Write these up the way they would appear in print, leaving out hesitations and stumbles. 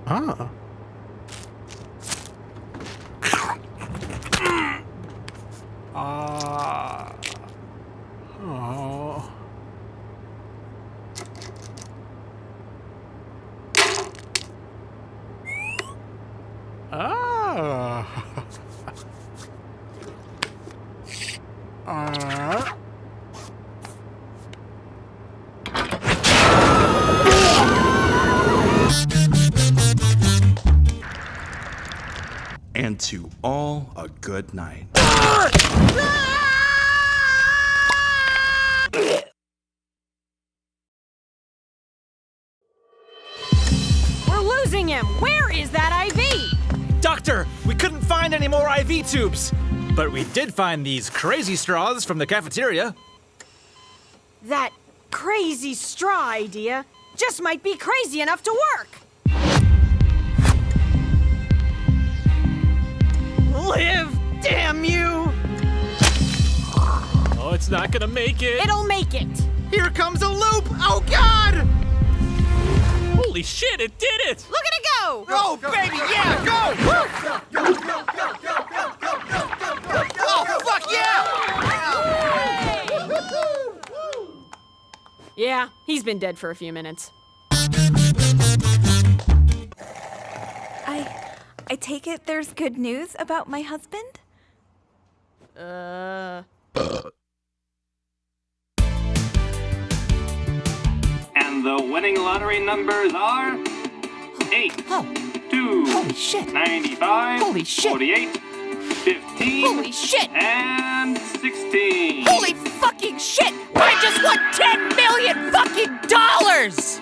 Ah. Oh. And to all a good night. We're losing him! Where is that IV? Doctor, we couldn't find any more IV tubes, but we did find these crazy straws from the cafeteria. That crazy straw idea just might be crazy enough to work. Live, damn you! Oh, it's not gonna make it. It'll make it. Here comes a loop! Oh, God! Holy shit, it did it! Look at it go! Oh, baby, yeah, go! Oh, fuck yeah! Yeah, he's been dead for a few minutes. I take it there's good news about my husband? And the winning lottery numbers are 8, 2, Holy shit. 95, Holy shit. 48, 15, Holy shit! and 16. Holy fucking shit! I just won $10 million fucking dollars!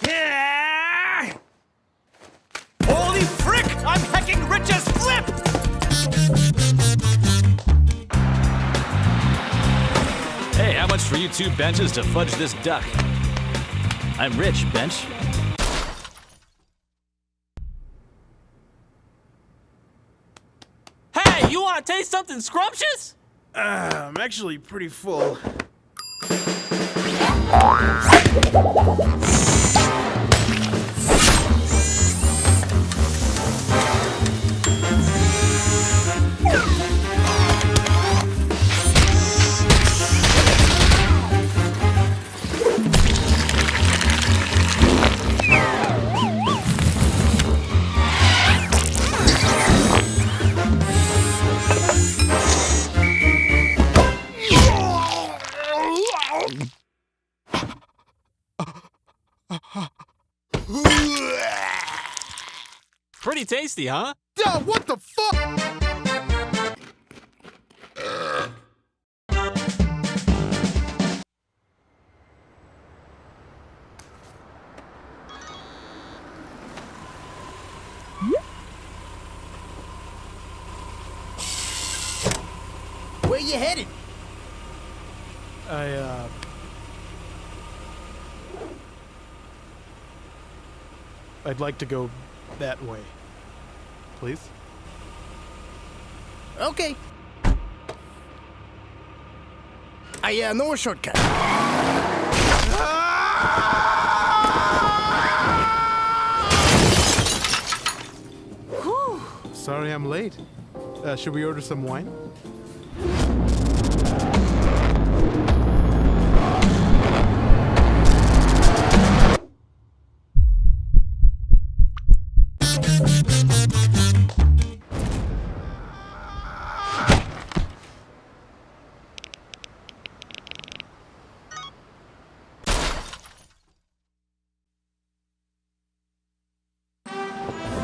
Yeah! Holy frick! I'm hecking rich as flip! Hey, how much for you two benches to fudge this duck? I'm rich, bench. Hey, you want to taste something scrumptious? I'm actually pretty full. Pretty tasty, huh? Duh, what the fuck? Where you headed? I'd like to go that way. Please? Okay. I know a shortcut. Sorry I'm late. Should we order some wine?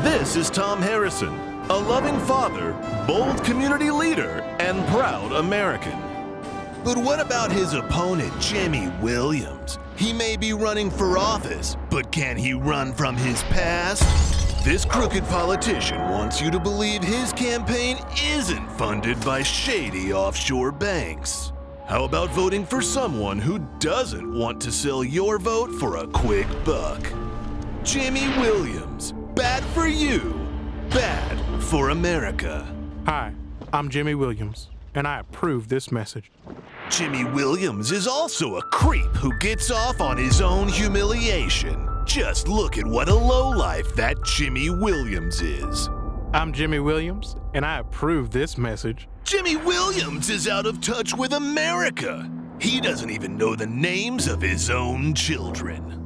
This is Tom Harrison, a loving father, bold community leader, and proud American. But what about his opponent, Jimmy Williams? He may be running for office, but can he run from his past? This crooked politician wants you to believe his campaign isn't funded by shady offshore banks. How about voting for someone who doesn't want to sell your vote for a quick buck? Jimmy Williams, bad for you, bad for America. Hi, I'm Jimmy Williams, and I approve this message. Jimmy Williams is also a creep who gets off on his own humiliation. Just look at what a lowlife that Jimmy Williams is. I'm Jimmy Williams, and I approve this message. Jimmy Williams is out of touch with America. He doesn't even know the names of his own children.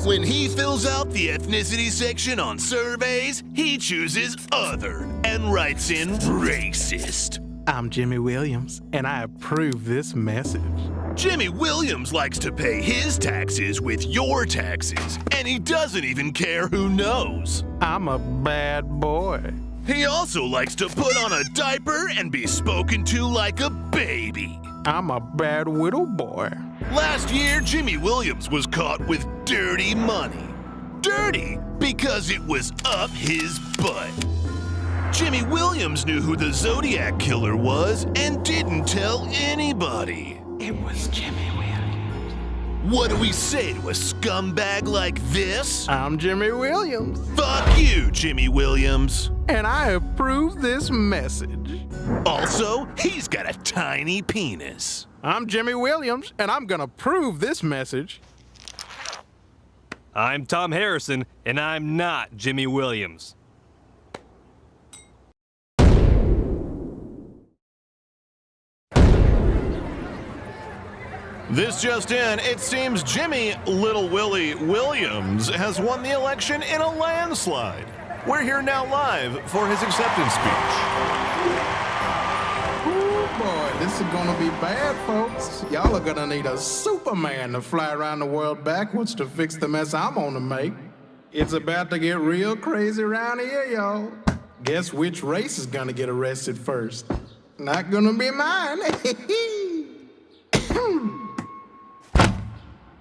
When he fills out the ethnicity section on surveys, he chooses other and writes in racist. I'm Jimmy Williams, and I approve this message. Jimmy Williams likes to pay his taxes with your taxes, and he doesn't even care who knows. I'm a bad boy. He also likes to put on a diaper and be spoken to like a baby. I'm a bad widow boy. Last year, Jimmy Williams was caught with dirty money. Dirty because it was up his butt. Jimmy Williams knew who the Zodiac Killer was and didn't tell anybody. It was Jimmy Williams. What do we say to a scumbag like this? I'm Jimmy Williams, Fuck you, Jimmy Williams. and I approve this message. Also, he's got a tiny penis. I'm Jimmy Williams, and I'm gonna prove this message. I'm Tom Harrison, and I'm not Jimmy Williams. This just in, it seems Jimmy Little Willie Williams has won the election in a landslide. We're here now live for his acceptance speech. Ooh, boy, this is gonna be bad, folks. Y'all are gonna need a Superman to fly around the world backwards to fix the mess I'm gonna make. It's about to get real crazy around here, y'all. Guess which race is gonna get arrested first? Not gonna be mine.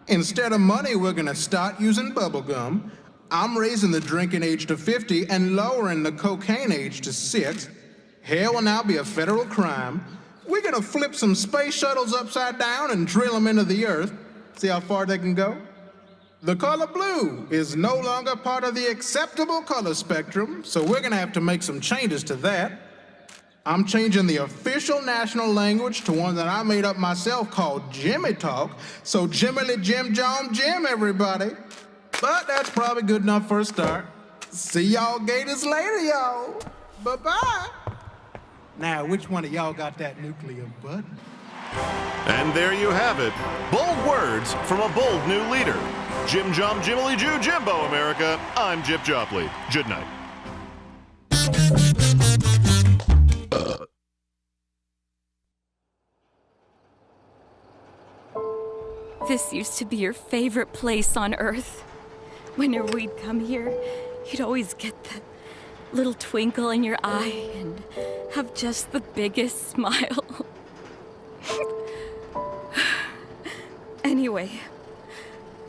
Instead of money, we're gonna start using bubble gum. I'm raising the drinking age to 50 and lowering the cocaine age to 6. Hair will now be a federal crime. We're gonna flip some space shuttles upside down and drill them into the earth. See how far they can go? The color blue is no longer part of the acceptable color spectrum, so we're gonna have to make some changes to that. I'm changing the official national language to one that I made up myself called Jimmy Talk. So Jimmily Jim Jom Jim, everybody. But that's probably good enough for a start. See y'all gators later, y'all. Bye-bye. Now, which one of y'all got that nuclear button? And there you have it. Bold words from a bold new leader. Jim Jom Jimmily Jew Jimbo America. I'm Jip Jopley. Good night. This used to be your favorite place on Earth. Whenever we'd come here, you'd always get the little twinkle in your eye and have just the biggest smile. Anyway,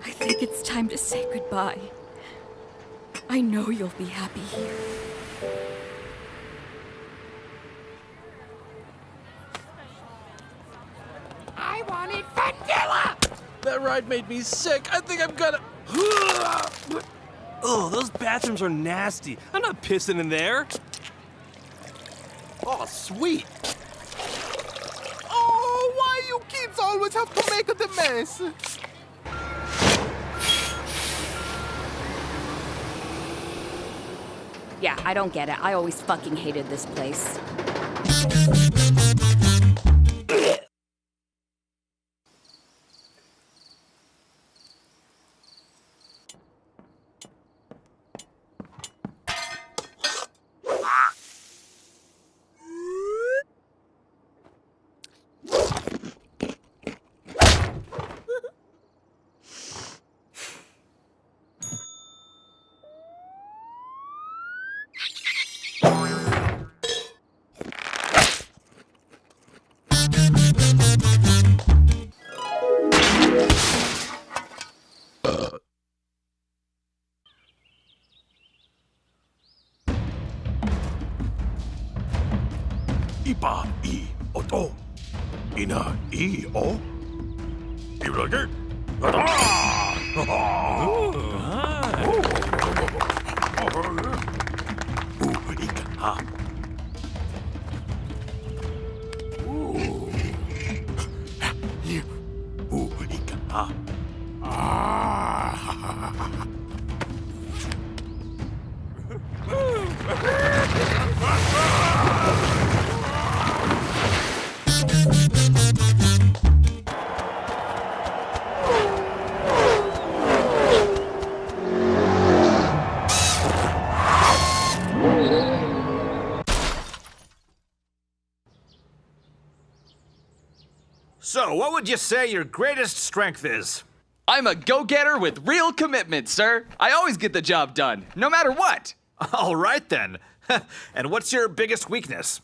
I think it's time to say goodbye. I know you'll be happy here. I wanted vanilla! That ride made me sick. I think I'm gonna. Oh, those bathrooms are nasty. I'm not pissing in there. Oh, sweet! Oh, why you kids always have to make the mess? Yeah, I don't get it. I always fucking hated this place. Ipa I oto. Ina I o. Ibragir. So, what would you say your greatest strength is? I'm a go-getter with real commitment, sir. I always get the job done, no matter what. All right, then. And what's your biggest weakness?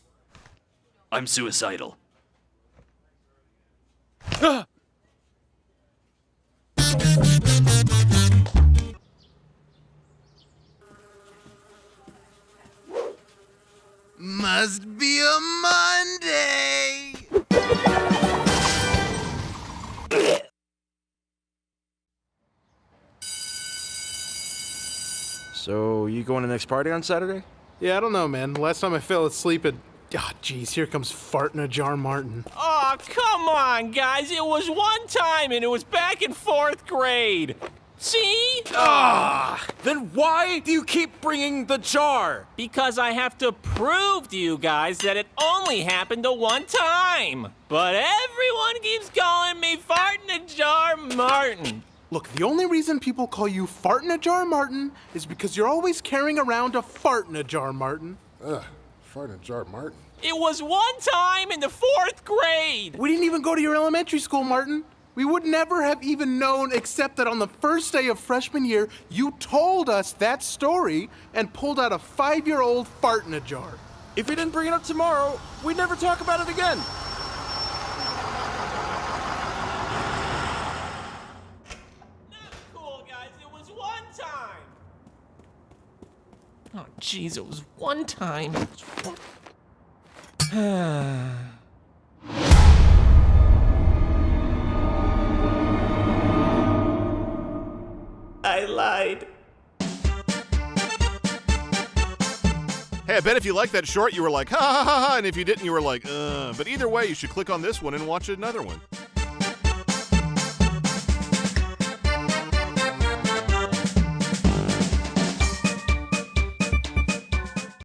I'm suicidal. Must be a Monday. So, you going to the next party on Saturday? Yeah, I don't know, man. Last time I fell asleep at... Ah, jeez, here comes Fart in a Jar Martin. Oh, come on, guys. It was one time, and it was back in 4th grade. See? Then why do you keep bringing the jar? Because I have to prove to you guys that it only happened the one time. But everyone keeps calling me Fart in a Jar Martin. Look, the only reason people call you Fart in a Jar Martin is because you're always carrying around a fart in a jar, Martin. Ugh, Fart in a Jar Martin. It was one time in the 4th grade. We didn't even go to your elementary school, Martin. We would never have even known except that on the first day of freshman year, you told us that story and pulled out a 5-year-old fart in a jar. If you didn't bring it up tomorrow, we'd never talk about it again. Cool, guys. It was one time. Oh, jeez, it was one time. I lied. Hey, I bet if you liked that short, you were like, ha ha ha ha, and if you didn't, you were like, But either way, you should click on this one and watch another one.